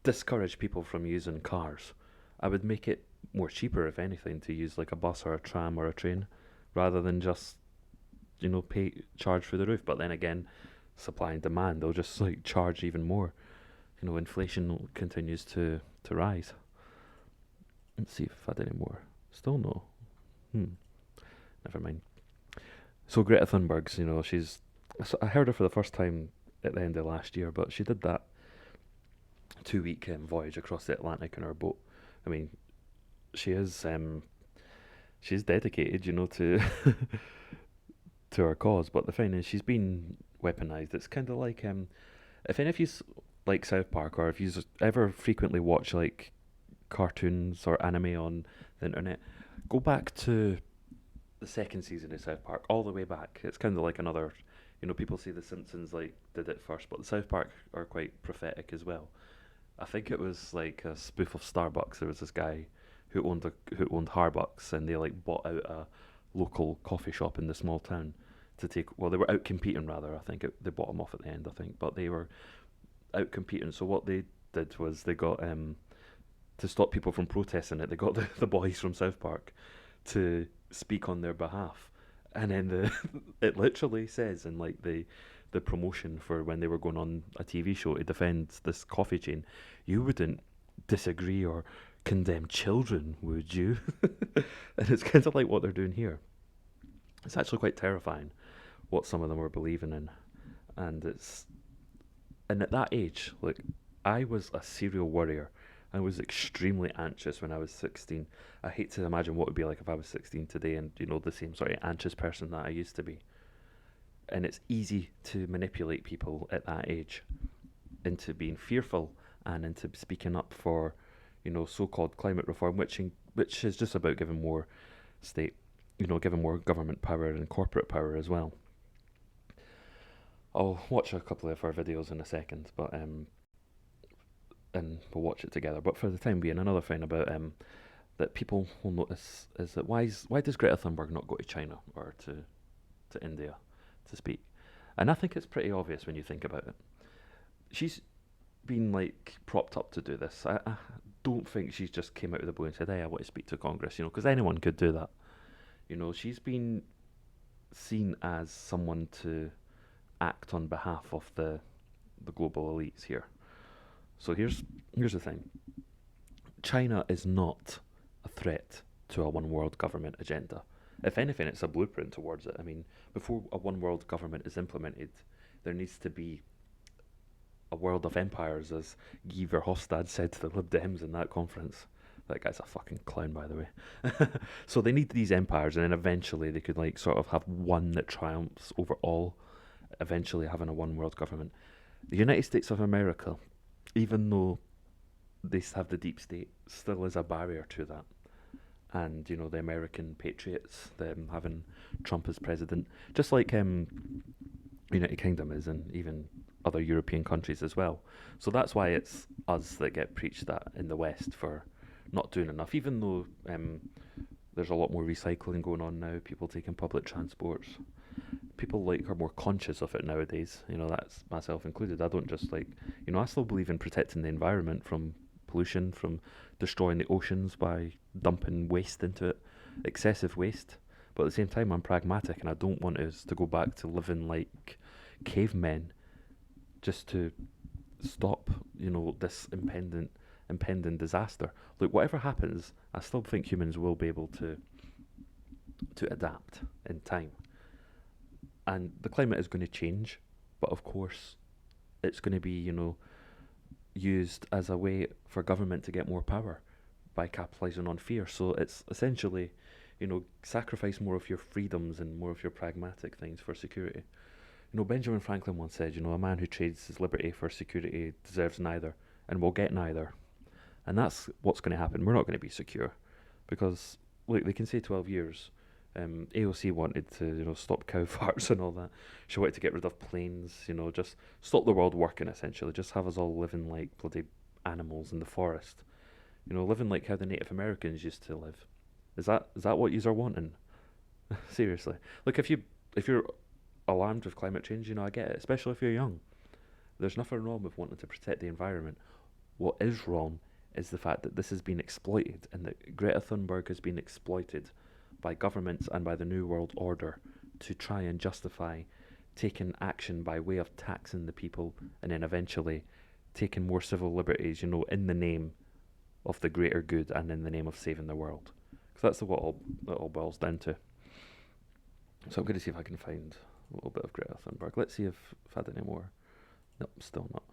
discourage people from using cars, I would make it more cheaper, if anything, to use a bus or a tram or a train, rather than just charge through the roof. But then again, supply and demand, they'll just charge even more. Inflation continues to rise. Let's see if I've had any more. Still no. Never mind. So Greta Thunberg's, I heard her for the first time at the end of last year, but she did that 2-week voyage across the Atlantic in her boat. I mean, she's dedicated, to to her cause. But the thing is, she's been weaponized. It's kind of like if any of you like South Park, or if you ever frequently watch cartoons or anime on the internet, go back to the second season of South Park, all the way back. It's kind of like another, people say The Simpsons did it first, but the South Park are quite prophetic as well. I think it was a spoof of Starbucks. There was this guy who owned Harbucks, and they bought out a local coffee shop in the small town to they were out competing, rather. I think they bought them off at the end, but they were out competing. So what they did was they got to stop people from protesting it, they got the boys from South Park to speak on their behalf. And then it literally says in the promotion for when they were going on a TV show to defend this coffee chain, you wouldn't disagree or condemn children, would you? And it's kind of like what they're doing here. It's actually quite terrifying what some of them were believing in. And at that age, I was a serial worrier. I was extremely anxious when I was 16. I hate to imagine what it would be like if I was 16 today and, the same sort of anxious person that I used to be. And it's easy to manipulate people at that age into being fearful and into speaking up for, so-called climate reform, which is just about giving more state, giving more government power and corporate power as well. I'll watch a couple of our videos in a second, but and we'll watch it together. But for the time being, another thing about that people will notice is that why does Greta Thunberg not go to China or to India to speak? And I think it's pretty obvious when you think about it. She's been propped up to do this. I don't think she's just came out of the blue and said, "Hey, I want to speak to Congress," because anyone could do that. She's been seen as someone to act on behalf of the global elites here. So here's the thing. China is not a threat to a one world government agenda. If anything, it's a blueprint towards it. I mean, before a one world government is implemented, there needs to be a world of empires, as Guy Verhofstadt said to the Lib Dems in that conference. That guy's a fucking clown, by the way. So they need these empires, and then eventually they could like sort of have one that triumphs over all, eventually having a one world government. The United States of America, even though they have the deep state, still is a barrier to that. And, you know, the American patriots, them having Trump as president, just like United Kingdom is, and even other European countries as well. So that's why it's us that get preached at in the West for not doing enough, even though there's a lot more recycling going on now, people taking public transports. People like are more conscious of it nowadays, you know, that's myself included. I don't just like, you know, I still believe in protecting the environment from pollution, from destroying the oceans by dumping waste into it, excessive waste. But at the same time, I'm pragmatic, and I don't want us to go back to living like cavemen just to stop, you know, this impending disaster. Look, whatever happens, I still think humans will be able to adapt in time. And the climate is going to change, but of course, it's going to be, you know, used as a way for government to get more power by capitalising on fear. So it's essentially, you know, sacrifice more of your freedoms and more of your pragmatic things for security. You know, Benjamin Franklin once said, you know, a man who trades his liberty for security deserves neither and will get neither. And that's what's going to happen. We're not going to be secure because, look, they can say 12 years. AOC wanted to, you know, stop cow farts and all that. She wanted to get rid of planes, you know, just stop the world working, essentially. Just have us all living like bloody animals in the forest. You know, living like how the Native Americans used to live. Is that what yous are wanting? Seriously. Look, if you're alarmed with climate change, you know, I get it, especially if you're young. There's nothing wrong with wanting to protect the environment. What is wrong is the fact that this has been exploited, and that Greta Thunberg has been exploited by governments and by the New World Order to try and justify taking action by way of taxing the people and then eventually taking more civil liberties, you know, in the name of the greater good and in the name of saving the world. Because that's what it all boils down to. So I'm going to see if I can find a little bit of Greta Thunberg. Let's see if I've had any more. Nope, still not.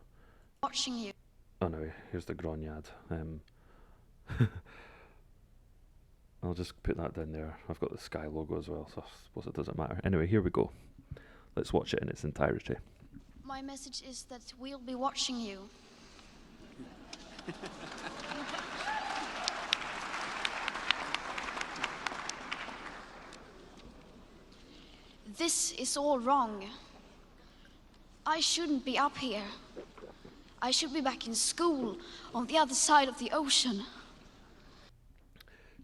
Watching you. Oh no, here's the Gronyad. I'll just put that down there. I've got the Sky logo as well, so I suppose it doesn't matter. Anyway, here we go. Let's watch it in its entirety. My message is that we'll be watching you. This is all wrong. I shouldn't be up here. I should be back in school on the other side of the ocean.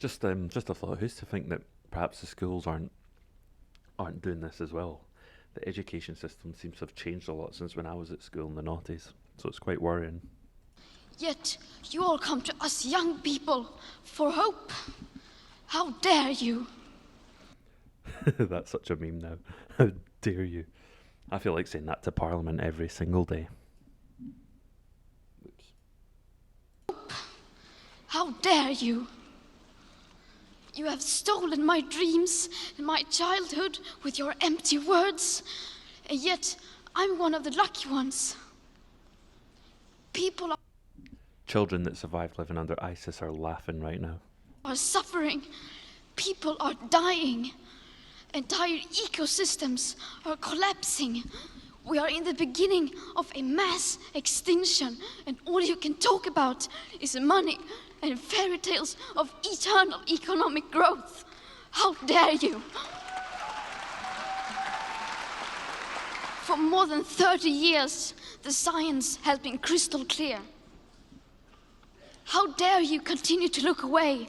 Just a thought. Who's to think that perhaps the schools aren't doing this as well? The education system seems to have changed a lot since when I was at school in the noughties, so it's quite worrying. Yet you all come to us young people for hope. How dare you? That's such a meme now. How dare you? I feel like saying that to Parliament every single day. Oops. How dare you? You have stolen my dreams and my childhood with your empty words, and yet I'm one of the lucky ones. People Children that survived living under ISIS are laughing right now. Are suffering. People are dying. Entire ecosystems are collapsing. We are in the beginning of a mass extinction, and all you can talk about is money and fairy tales of eternal economic growth. How dare you? For more than 30 years, the science has been crystal clear. How dare you continue to look away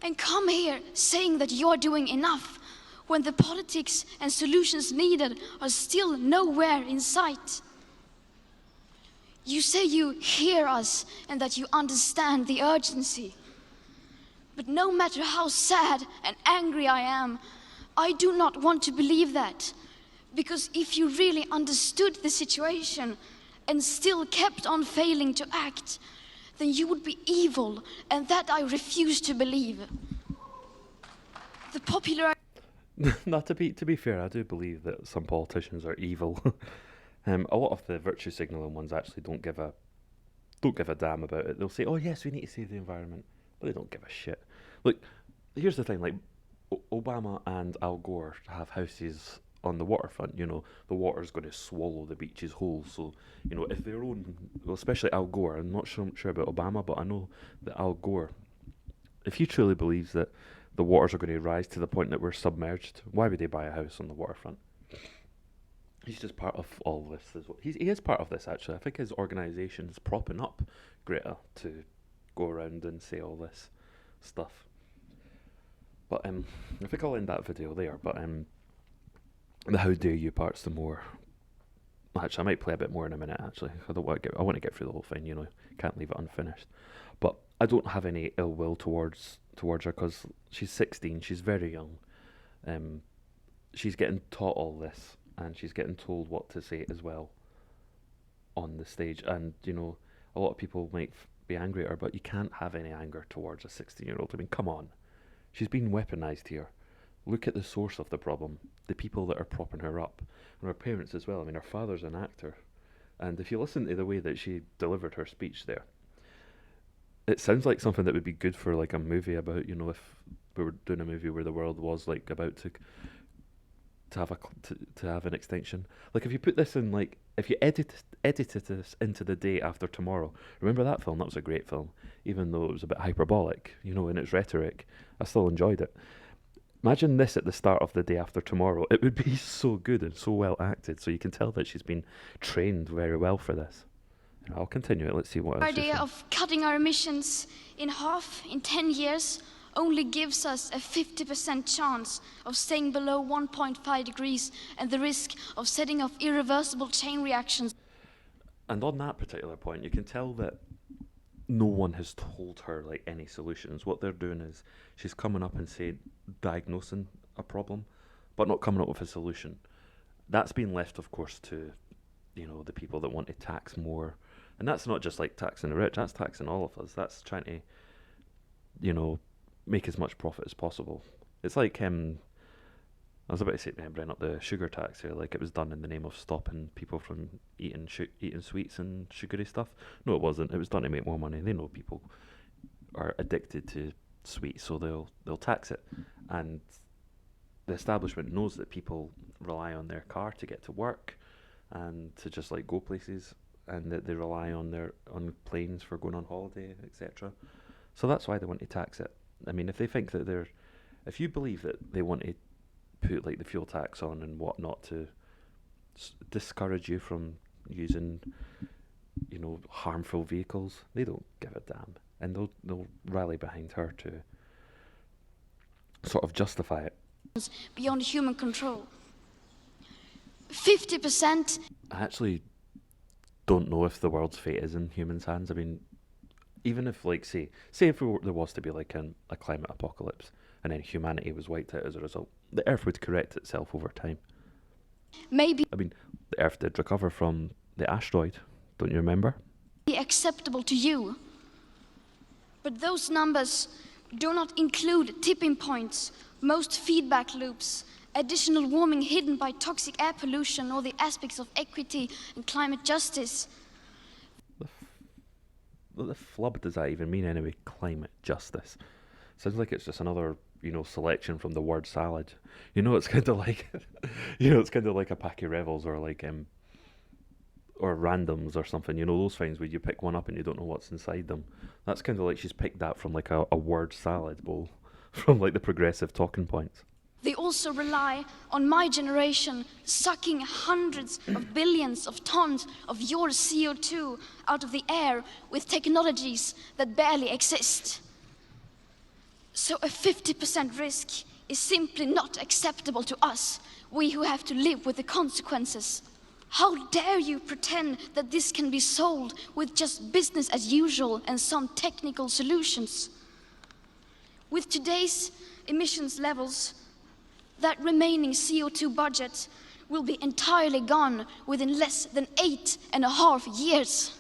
and come here saying that you're doing enough when the politics and solutions needed are still nowhere in sight? You say you hear us and that you understand the urgency. But no matter how sad and angry I am, I do not want to believe that. Because if you really understood the situation and still kept on failing to act, then you would be evil, and that I refuse to believe. The popular... Not to be fair, I do believe that some politicians are evil. A lot of the virtue signalling ones actually don't give a damn about it. They'll say, "Oh yes, we need to save the environment," but they don't give a shit. Look, here's the thing: like Obama and Al Gore have houses on the waterfront. You know, the water's going to swallow the beaches whole. So, you know, if their own, well, especially Al Gore, I'm not sure about Obama, but I know that Al Gore, if he truly believes that the waters are going to rise to the point that we're submerged, why would they buy a house on the waterfront? He's just part of all this. He is part of this, actually. I think his organisation is propping up Greta to go around and say all this stuff. But I think I'll end that video there. But the how dare you part's the more... Actually, I might play a bit more in a minute, actually. I want to get through the whole thing, you know. Can't leave it unfinished. But I don't have any ill will towards her, because she's 16, she's very young. She's getting taught all this, and she's getting told what to say as well on the stage. And, you know, a lot of people might be angry at her, but you can't have any anger towards a 16-year-old. I mean, come on. She's been weaponized here. Look at the source of the problem, the people that are propping her up, and her parents as well. I mean, her father's an actor, and if you listen to the way that she delivered her speech there, it sounds like something that would be good for like a movie about, you know, if we were doing a movie where the world was like about to have an extinction. Like, if you put this in, like, if you edited this into The Day After Tomorrow, remember that film? That was a great film, even though it was a bit hyperbolic, you know, in its rhetoric. I still enjoyed it. Imagine this at the start of The Day After Tomorrow. It would be so good and so well acted, so you can tell that she's been trained very well for this. I'll continue it. Let's see what else. The idea of cutting our emissions in half in 10 years only gives us a 50% chance of staying below 1.5 degrees and the risk of setting off irreversible chain reactions. And on that particular point, you can tell that no one has told her like any solutions. What they're doing is she's coming up and diagnosing a problem, but not coming up with a solution. That's been left, of course, to, you know, the people that want to tax more. And that's not just like taxing the rich, that's taxing all of us. That's trying to, you know, make as much profit as possible. It's like, I was about to say, bring up the sugar tax here, like it was done in the name of stopping people from eating sweets and sugary stuff. No, it wasn't. It was done to make more money. They know people are addicted to sweets, so they'll tax it. And the establishment knows that people rely on their car to get to work and to just like go places, and that they rely on planes for going on holiday, etc. So that's why they want to tax it. I mean, if they think that if you believe that they want to put like the fuel tax on and whatnot to discourage you from using, you know, harmful vehicles, they don't give a damn, and they'll rally behind her to sort of justify it. Beyond human control. 50%. I actually don't know if the world's fate is in humans' hands. I mean, even if, like, say if there was to be like a climate apocalypse and then humanity was wiped out as a result, the Earth would correct itself over time. Maybe. I mean, the Earth did recover from the asteroid, don't you remember? Be acceptable to you. But those numbers do not include tipping points, most feedback loops, additional warming hidden by toxic air pollution, or the aspects of equity and climate justice. What the flub does that even mean anyway? Climate justice. Sounds like it's just another, you know, selection from the word salad. You know, it's kind of like, you know, it's kind of like a pack of Revels or like or randoms or something. You know, those things where you pick one up and you don't know what's inside them. That's kind of like she's picked that from like a word salad bowl from like the progressive talking points. They also rely on my generation sucking hundreds of billions of tons of your CO2 out of the air with technologies that barely exist. So a 50% risk is simply not acceptable to us, we who have to live with the consequences. How dare you pretend that this can be solved with just business as usual and some technical solutions? With today's emissions levels, that remaining CO2 budget will be entirely gone within less than 8.5 years.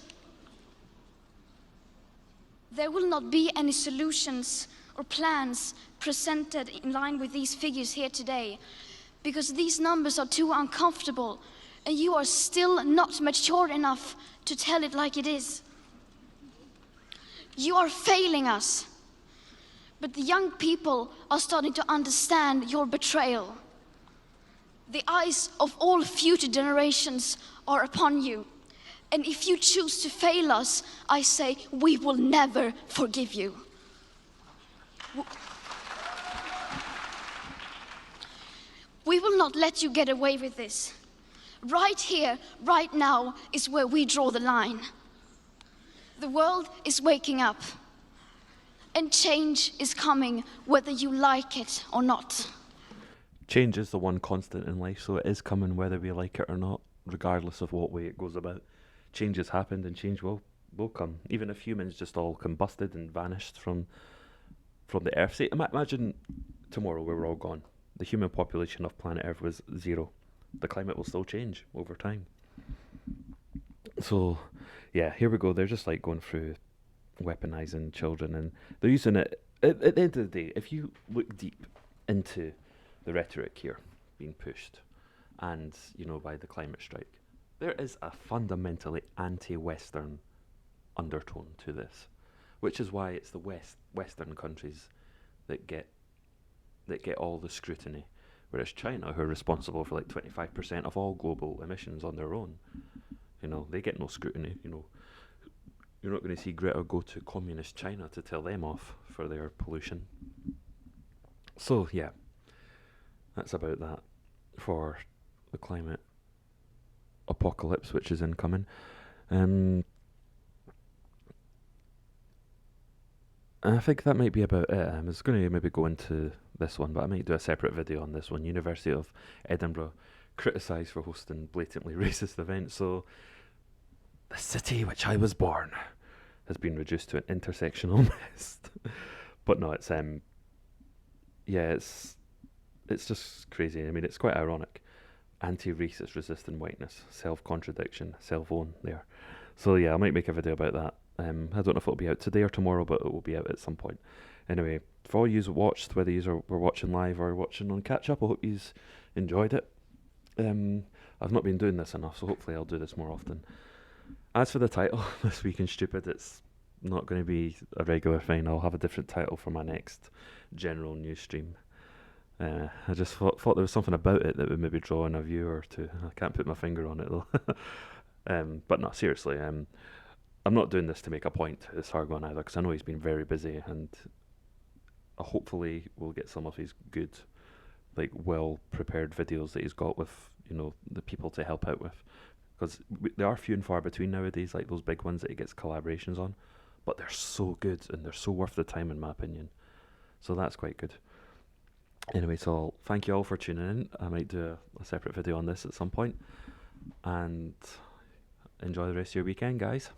There will not be any solutions or plans presented in line with these figures here today, because these numbers are too uncomfortable and you are still not mature enough to tell it like it is. You are failing us, but the young people are starting to understand your betrayal. The eyes of all future generations are upon you. And if you choose to fail us, I say we will never forgive you. We will not let you get away with this. Right here, right now, is where we draw the line. The world is waking up, and change is coming whether you like it or not. Change is the one constant in life, so it is coming whether we like it or not, regardless of what way it goes about. Change has happened and change will come. Even if humans just all combusted and vanished from the Earth. Say, imagine tomorrow where we're all gone. The human population of planet Earth was 0. The climate will still change over time. So, yeah, here we go. They're just like going through weaponizing children, and they're using it. At the end of the day, if you look deep into the rhetoric here being pushed, and, you know, by the climate strike, there is a fundamentally anti-Western undertone to this, which is why it's the Western countries that get all the scrutiny, whereas China, who are responsible for like 25% of all global emissions on their own, you know, they get no scrutiny. You know, you're not going to see Greta go to communist China to tell them off for their pollution. So yeah, that's about that for the climate apocalypse, which is incoming. I think that might be about it. I was going to maybe go into this one, but I might do a separate video on this one. University of Edinburgh criticised for hosting blatantly racist events. So, the city which I was born has been reduced to an intersectional mess. But no, it's it's just crazy. I mean, it's quite ironic. Anti-racist resistant whiteness, self-contradiction, self-own there. So yeah, I might make a video about that. I don't know if it'll be out today or tomorrow, but it will be out at some point. Anyway, for all yous watched, whether you were watching live or watching on catch-up, I hope yous enjoyed it. I've not been doing this enough, so hopefully I'll do this more often. As for the title, This Week in Stupid, it's not going to be a regular thing. I'll have a different title for my next general news stream. I just thought there was something about it that would maybe draw in a viewer or two. I can't put my finger on it though. But no, seriously, I'm not doing this to make a point to Sargon either, because I know he's been very busy, and hopefully we'll get some of his good, like, well-prepared videos that he's got with, you know, the people to help out with. Because they are few and far between nowadays, like those big ones that he gets collaborations on. But they're so good, and they're so worth the time, in my opinion. So that's quite good. Anyway, so thank you all for tuning in. I might do a separate video on this at some point. And enjoy the rest of your weekend, guys.